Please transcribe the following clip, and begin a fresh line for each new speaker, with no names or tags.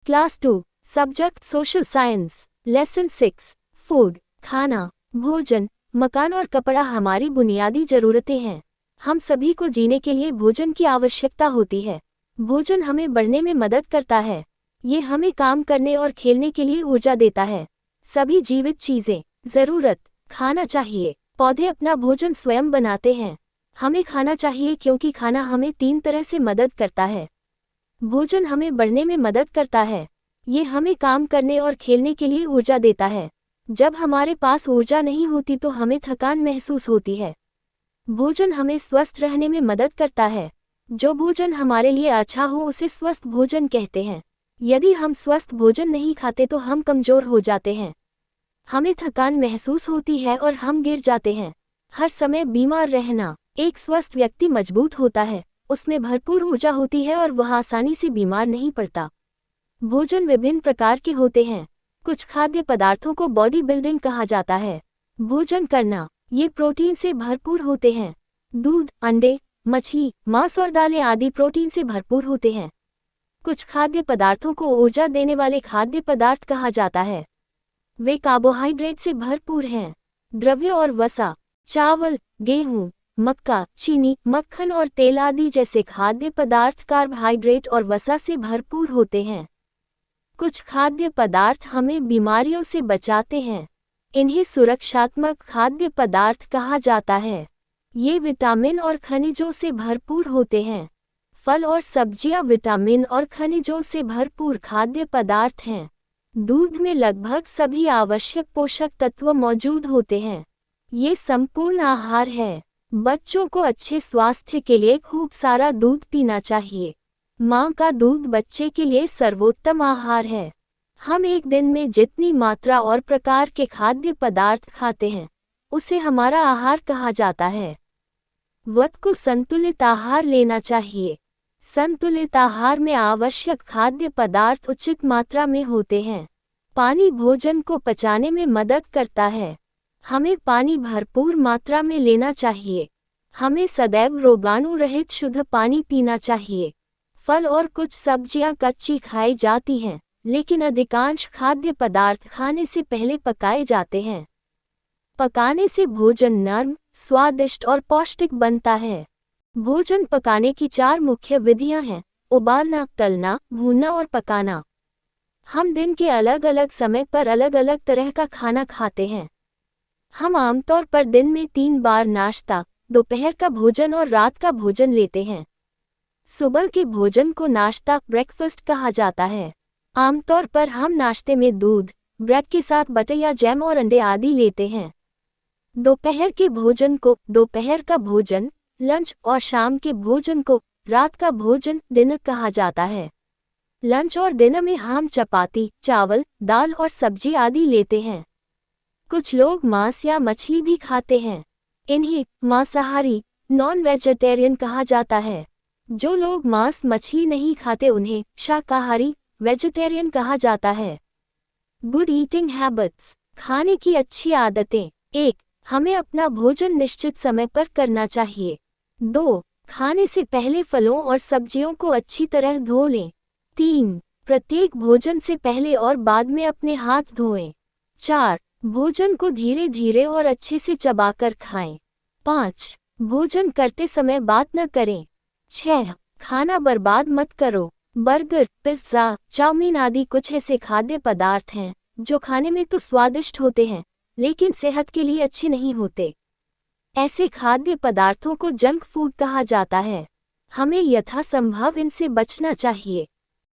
Class 2 subject social science lesson 6 food खाना भोजन मकान और कपड़ा हमारी बुनियादी ज़रूरतें हैं। हम सभी को जीने के लिए भोजन की आवश्यकता होती है। भोजन हमें बढ़ने में मदद करता है। ये हमें काम करने और खेलने के लिए ऊर्जा देता है। सभी जीवित चीज़ें ज़रूरत खाना चाहिए। पौधे अपना भोजन स्वयं बनाते हैं। हमें खाना चाहिए क्योंकि खाना हमें 3 तरह से मदद करता है। भोजन हमें बढ़ने में मदद करता है। ये हमें काम करने और खेलने के लिए ऊर्जा देता है। जब हमारे पास ऊर्जा नहीं होती तो हमें थकान महसूस होती है। भोजन हमें स्वस्थ रहने में मदद करता है। जो भोजन हमारे लिए अच्छा हो उसे स्वस्थ भोजन कहते हैं। यदि हम स्वस्थ भोजन नहीं खाते तो हम कमज़ोर हो जाते हैं। हमें थकान महसूस होती है और हम गिर जाते हैं। हर समय बीमार रहना। एक स्वस्थ व्यक्ति मजबूत होता है, उसमें भरपूर ऊर्जा होती है और वह आसानी से बीमार नहीं पड़ता। भोजन विभिन्न प्रकार के होते हैं। कुछ खाद्य पदार्थों को बॉडी बिल्डिंग कहा जाता है। भोजन करना, ये प्रोटीन से भरपूर होते हैं। दूध, अंडे, मछली, मांस और दालें आदि प्रोटीन से भरपूर होते हैं। कुछ खाद्य पदार्थों को ऊर्जा देने वाले खाद्य पदार्थ कहा जाता है। वे कार्बोहाइड्रेट से भरपूर हैं। द्रव्य और वसा, चावल, गेहूं, मक्का, चीनी, मक्खन और तेल आदि जैसे खाद्य पदार्थ कार्बोहाइड्रेट और वसा से भरपूर होते हैं। कुछ खाद्य पदार्थ हमें बीमारियों से बचाते हैं। इन्हें सुरक्षात्मक खाद्य पदार्थ कहा जाता है। ये विटामिन और खनिजों से भरपूर होते हैं। फल और सब्जियां विटामिन और खनिजों से भरपूर खाद्य पदार्थ हैं। दूध में लगभग सभी आवश्यक पोषक तत्व मौजूद होते हैं। ये संपूर्ण आहार है। बच्चों को अच्छे स्वास्थ्य के लिए खूब सारा दूध पीना चाहिए। माँ का दूध बच्चे के लिए सर्वोत्तम आहार है। हम एक दिन में जितनी मात्रा और प्रकार के खाद्य पदार्थ खाते हैं, उसे हमारा आहार कहा जाता है। वक्त को संतुलित आहार लेना चाहिए। संतुलित आहार में आवश्यक खाद्य पदार्थ उचित मात्रा में होते हैं। पानी भोजन को पचाने में मदद करता है। हमें पानी भरपूर मात्रा में लेना चाहिए। हमें सदैव रोगाणु रहित शुद्ध पानी पीना चाहिए। फल और कुछ सब्जियां कच्ची खाई जाती हैं, लेकिन अधिकांश खाद्य पदार्थ खाने से पहले पकाए जाते हैं। पकाने से भोजन नरम, स्वादिष्ट और पौष्टिक बनता है। भोजन पकाने की 4 मुख्य विधियां हैं: उबालना, तलना, भूनना और पकाना। हम दिन के अलग अलग समय पर अलग अलग तरह का खाना खाते हैं। हम आमतौर पर दिन में 3 बार नाश्ता, दोपहर का भोजन और रात का भोजन लेते हैं। सुबह के भोजन को नाश्ता ब्रेकफास्ट कहा जाता है। आमतौर पर हम नाश्ते में दूध, ब्रेड के साथ बटर या जैम और अंडे आदि लेते हैं। दोपहर के भोजन को दोपहर का भोजन, लंच और शाम के भोजन को रात का भोजन डिनर कहा जाता है। लंच और डिनर में हम चपाती, चावल, दाल और सब्जी आदि लेते हैं। कुछ लोग मांस या मछली भी खाते हैं। इन्हें मांसाहारी, नॉन वेजिटेरियन कहा जाता है। जो लोग मांस मछली नहीं खाते उन्हें शाकाहारी, वेजिटेरियन कहा जाता है। गुड ईटिंग हैबिट्स, खाने की अच्छी आदतें। 1. हमें अपना भोजन निश्चित समय पर करना चाहिए। 2. खाने से पहले फलों और सब्जियों को अच्छी तरह धो लें। 3. प्रत्येक भोजन से पहले और बाद में अपने हाथ धोएं। 4. भोजन को धीरे धीरे और अच्छे से चबाकर खाएं। 5. भोजन करते समय बात न करें। 6. खाना बर्बाद मत करो। बर्गर, पिज्ज़ा, चाउमीन आदि कुछ ऐसे खाद्य पदार्थ हैं जो खाने में तो स्वादिष्ट होते हैं, लेकिन सेहत के लिए अच्छे नहीं होते। ऐसे खाद्य पदार्थों को जंक फूड कहा जाता है। हमें यथासंभव इनसे बचना चाहिए।